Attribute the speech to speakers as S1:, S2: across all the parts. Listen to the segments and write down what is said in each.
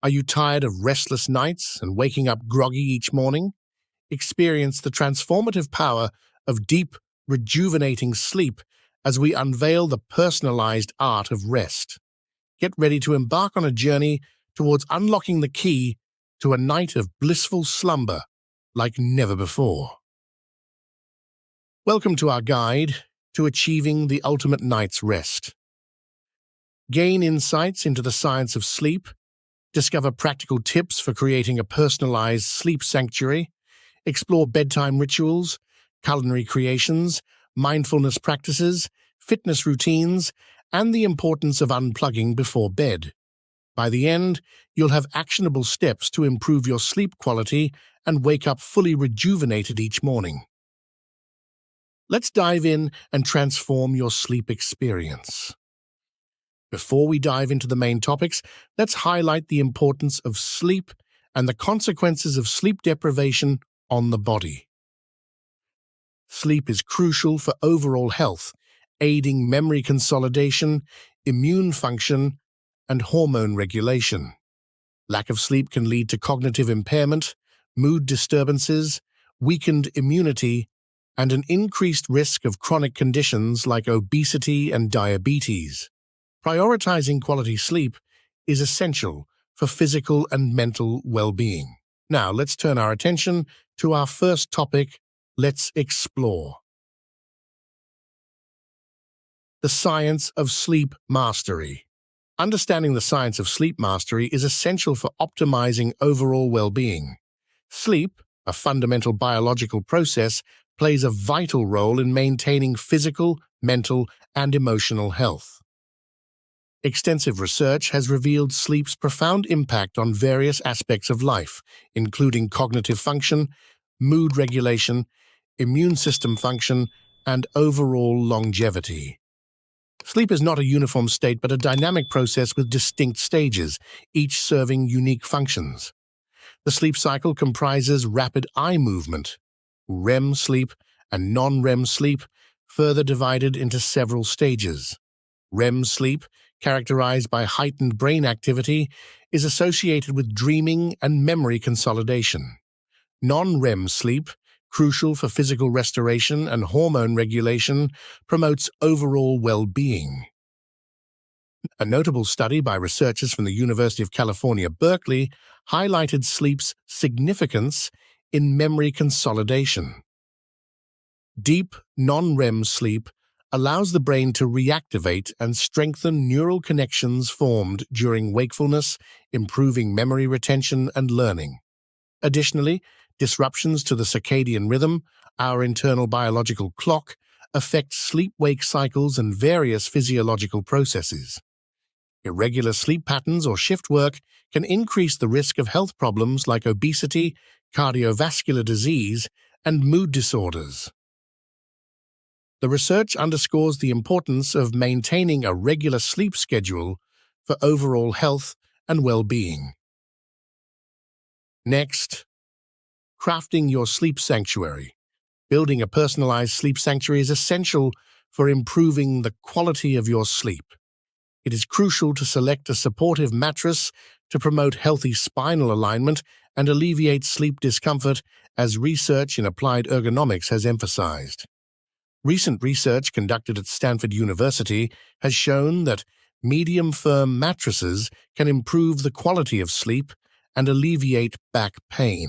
S1: Are you tired of restless nights and waking up groggy each morning? Experience the transformative power of deep, rejuvenating sleep as we unveil the personalized art of rest. Get ready to embark on a journey towards unlocking the key to a night of blissful slumber like never before. Welcome to our guide to achieving the ultimate night's rest. Gain insights into the science of sleep, discover practical tips for creating a personalized sleep sanctuary, explore bedtime rituals, culinary creations, mindfulness practices, fitness routines, and the importance of unplugging before bed. By the end, you'll have actionable steps to improve your sleep quality and wake up fully rejuvenated each morning. Let's dive in and transform your sleep experience. Before we dive into the main topics, let's highlight the importance of sleep and the consequences of sleep deprivation on the body. Sleep is crucial for overall health, aiding memory consolidation, immune function, and hormone regulation. Lack of sleep can lead to cognitive impairment, mood disturbances, weakened immunity, and an increased risk of chronic conditions like obesity and diabetes. Prioritizing quality sleep is essential for physical and mental well-being. Now, let's turn our attention to our first topic. Let's explore the science of sleep mastery. Understanding the science of sleep mastery is essential for optimizing overall well-being. Sleep, a fundamental biological process, plays a vital role in maintaining physical, mental, and emotional health. Extensive research has revealed sleep's profound impact on various aspects of life, including cognitive function, mood regulation, immune system function, and overall longevity. Sleep is not a uniform state but a dynamic process with distinct stages, each serving unique functions. The sleep cycle comprises rapid eye movement, REM sleep, and non-REM sleep, further divided into several stages. REM sleep, characterized by heightened brain activity, is associated with dreaming and memory consolidation. Non-REM sleep, crucial for physical restoration and hormone regulation, promotes overall well-being. A notable study by researchers from the University of California, Berkeley, highlighted sleep's significance in memory consolidation. Deep, non-REM sleep allows the brain to reactivate and strengthen neural connections formed during wakefulness, improving memory retention and learning. Additionally, disruptions to the circadian rhythm, our internal biological clock, affect sleep-wake cycles and various physiological processes. Irregular sleep patterns or shift work can increase the risk of health problems like obesity, cardiovascular disease, and mood disorders. The research underscores the importance of maintaining a regular sleep schedule for overall health and well-being. Next, crafting your sleep sanctuary. Building a personalized sleep sanctuary is essential for improving the quality of your sleep. It is crucial to select a supportive mattress to promote healthy spinal alignment and alleviate sleep discomfort, as research in applied ergonomics has emphasized. Recent research conducted at Stanford University has shown that medium-firm mattresses can improve the quality of sleep and alleviate back pain.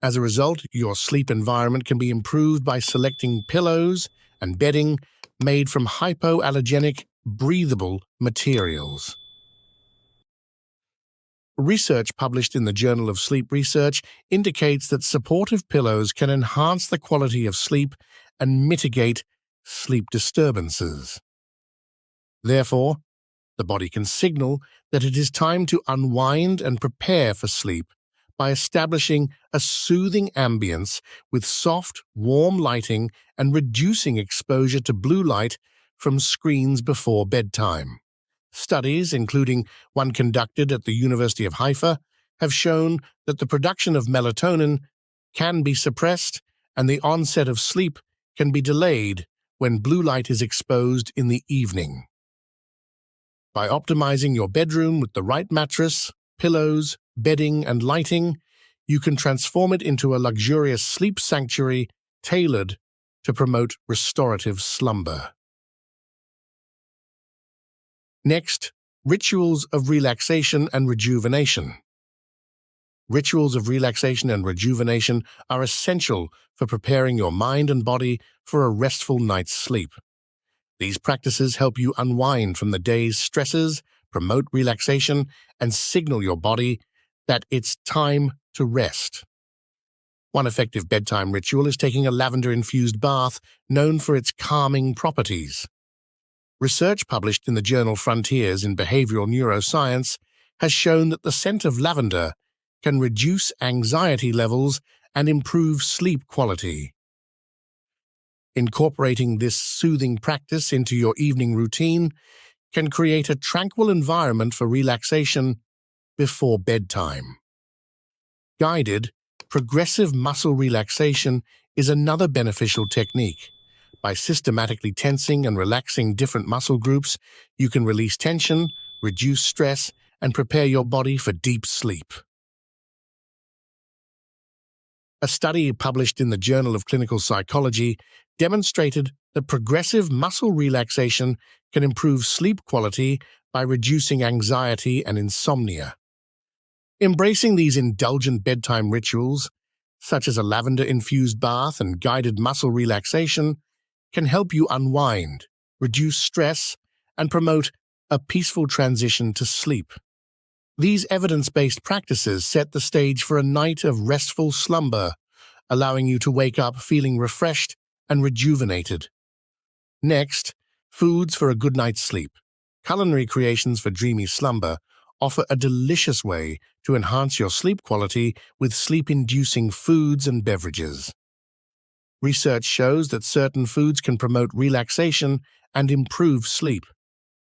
S1: As a result, your sleep environment can be improved by selecting pillows and bedding made from hypoallergenic, breathable materials. Research published in the Journal of Sleep Research indicates that supportive pillows can enhance the quality of sleep and mitigate sleep disturbances. Therefore, the body can signal that it is time to unwind and prepare for sleep by establishing a soothing ambience with soft, warm lighting and reducing exposure to blue light from screens before bedtime. Studies, including one conducted at the University of Haifa, have shown that the production of melatonin can be suppressed and the onset of sleep can be delayed when blue light is exposed in the evening. By optimizing your bedroom with the right mattress, pillows, bedding, and lighting, you can transform it into a luxurious sleep sanctuary tailored to promote restorative slumber. Next, rituals of relaxation and rejuvenation. Rituals of relaxation and rejuvenation are essential for preparing your mind and body for a restful night's sleep. These practices help you unwind from the day's stresses, promote relaxation, and signal your body that it's time to rest. One effective bedtime ritual is taking a lavender-infused bath known for its calming properties. Research published in the journal Frontiers in Behavioral Neuroscience has shown that the scent of lavender can reduce anxiety levels and improve sleep quality. Incorporating this soothing practice into your evening routine can create a tranquil environment for relaxation before bedtime. Guided, progressive muscle relaxation is another beneficial technique. By systematically tensing and relaxing different muscle groups, you can release tension, reduce stress, and prepare your body for deep sleep. A study published in the Journal of Clinical Psychology demonstrated that progressive muscle relaxation can improve sleep quality by reducing anxiety and insomnia. Embracing these indulgent bedtime rituals, such as a lavender-infused bath and guided muscle relaxation, can help you unwind, reduce stress, and promote a peaceful transition to sleep. These evidence-based practices set the stage for a night of restful slumber, allowing you to wake up feeling refreshed and rejuvenated. Next, foods for a good night's sleep. Culinary creations for dreamy slumber offer a delicious way to enhance your sleep quality with sleep-inducing foods and beverages. Research shows that certain foods can promote relaxation and improve sleep.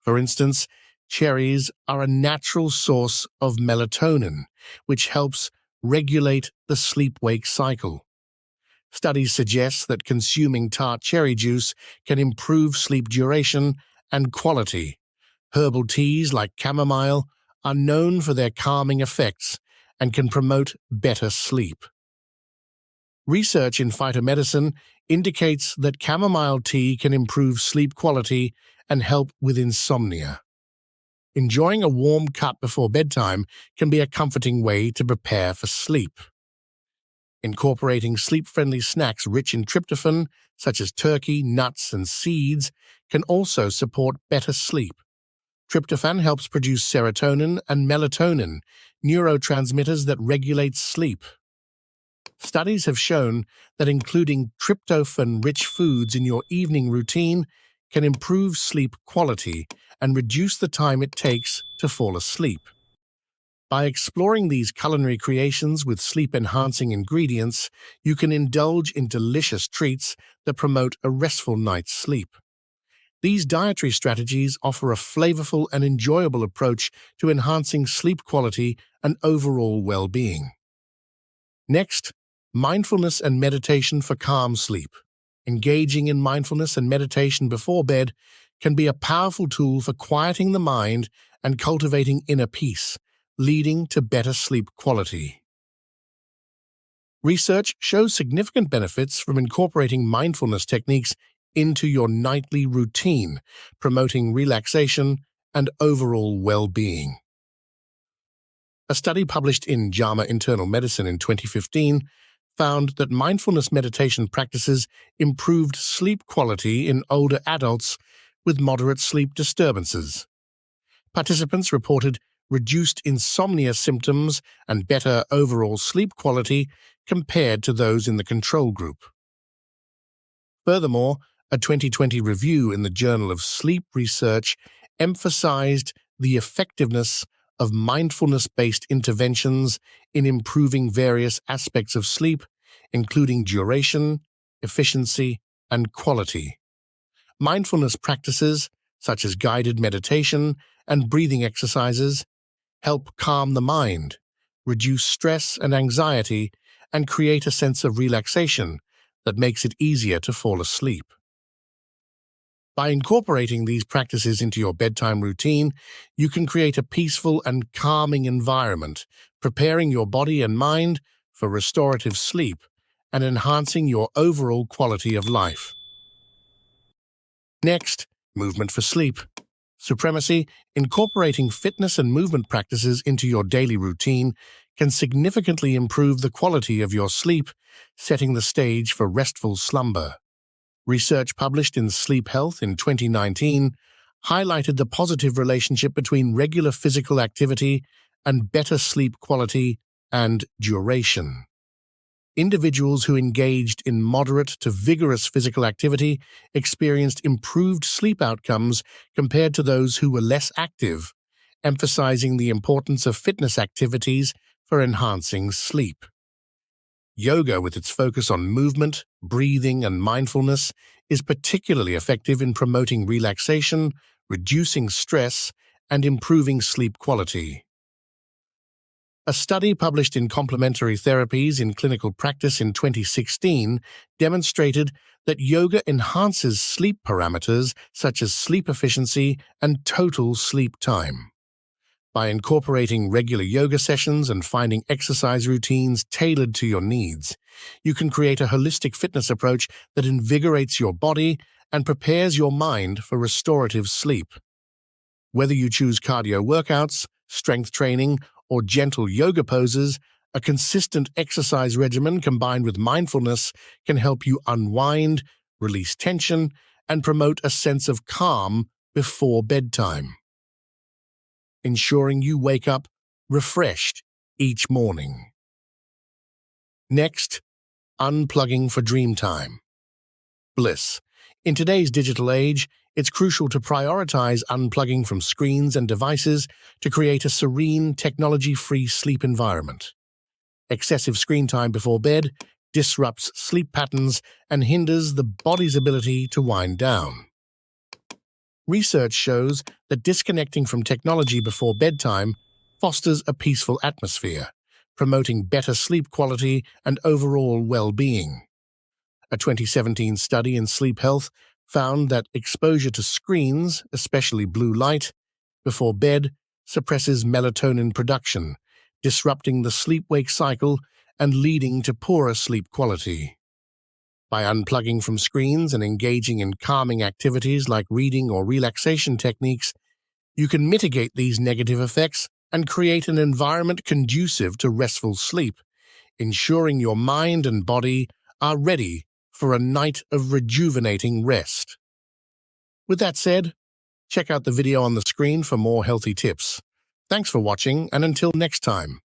S1: For instance, cherries are a natural source of melatonin, which helps regulate the sleep-wake cycle. Studies suggest that consuming tart cherry juice can improve sleep duration and quality. Herbal teas like chamomile are known for their calming effects and can promote better sleep. Research in phytomedicine indicates that chamomile tea can improve sleep quality and help with insomnia. Enjoying a warm cup before bedtime can be a comforting way to prepare for sleep. Incorporating sleep-friendly snacks rich in tryptophan, such as turkey, nuts, and seeds, can also support better sleep. Tryptophan helps produce serotonin and melatonin, neurotransmitters that regulate sleep. Studies have shown that including tryptophan-rich foods in your evening routine can improve sleep quality and reduce the time it takes to fall asleep. By exploring these culinary creations with sleep-enhancing ingredients, you can indulge in delicious treats that promote a restful night's sleep. These dietary strategies offer a flavorful and enjoyable approach to enhancing sleep quality and overall well-being. Next, mindfulness and meditation for calm sleep. Engaging in mindfulness and meditation before bed can be a powerful tool for quieting the mind and cultivating inner peace, leading to better sleep quality. Research shows significant benefits from incorporating mindfulness techniques into your nightly routine, promoting relaxation and overall well-being. A study published in JAMA Internal Medicine in 2015 found that mindfulness meditation practices improved sleep quality in older adults with moderate sleep disturbances. Participants reported reduced insomnia symptoms and better overall sleep quality compared to those in the control group. Furthermore, a 2020 review in the Journal of Sleep Research emphasized the effectiveness of mindfulness-based interventions in improving various aspects of sleep, including duration, efficiency, and quality. Mindfulness practices, such as guided meditation and breathing exercises, help calm the mind, reduce stress and anxiety, and create a sense of relaxation that makes it easier to fall asleep. By incorporating these practices into your bedtime routine, you can create a peaceful and calming environment, preparing your body and mind for restorative sleep and enhancing your overall quality of life. Next, movement for sleep. Supremacy, incorporating fitness and movement practices into your daily routine can significantly improve the quality of your sleep, setting the stage for restful slumber. Research published in Sleep Health in 2019 highlighted the positive relationship between regular physical activity and better sleep quality and duration. Individuals who engaged in moderate to vigorous physical activity experienced improved sleep outcomes compared to those who were less active, emphasizing the importance of fitness activities for enhancing sleep. Yoga, with its focus on movement, breathing, and mindfulness, is particularly effective in promoting relaxation, reducing stress, and improving sleep quality. A study published in Complementary Therapies in Clinical Practice in 2016 demonstrated that yoga enhances sleep parameters such as sleep efficiency and total sleep time. By incorporating regular yoga sessions and finding exercise routines tailored to your needs, you can create a holistic fitness approach that invigorates your body and prepares your mind for restorative sleep. Whether you choose cardio workouts, strength training, or gentle yoga poses, a consistent exercise regimen combined with mindfulness can help you unwind, release tension, and promote a sense of calm before bedtime, ensuring you wake up refreshed each morning. Next, unplugging for dream time. Bliss. In today's digital age, it's crucial to prioritize unplugging from screens and devices to create a serene, technology-free sleep environment. Excessive screen time before bed disrupts sleep patterns and hinders the body's ability to wind down. Research shows that disconnecting from technology before bedtime fosters a peaceful atmosphere, promoting better sleep quality and overall well-being. A 2017 study in Sleep Health found that exposure to screens, especially blue light, before bed suppresses melatonin production, disrupting the sleep-wake cycle and leading to poorer sleep quality. By unplugging from screens and engaging in calming activities like reading or relaxation techniques, you can mitigate these negative effects and create an environment conducive to restful sleep, ensuring your mind and body are ready for a night of rejuvenating rest. With that said, check out the video on the screen for more healthy tips. Thanks for watching, and until next time.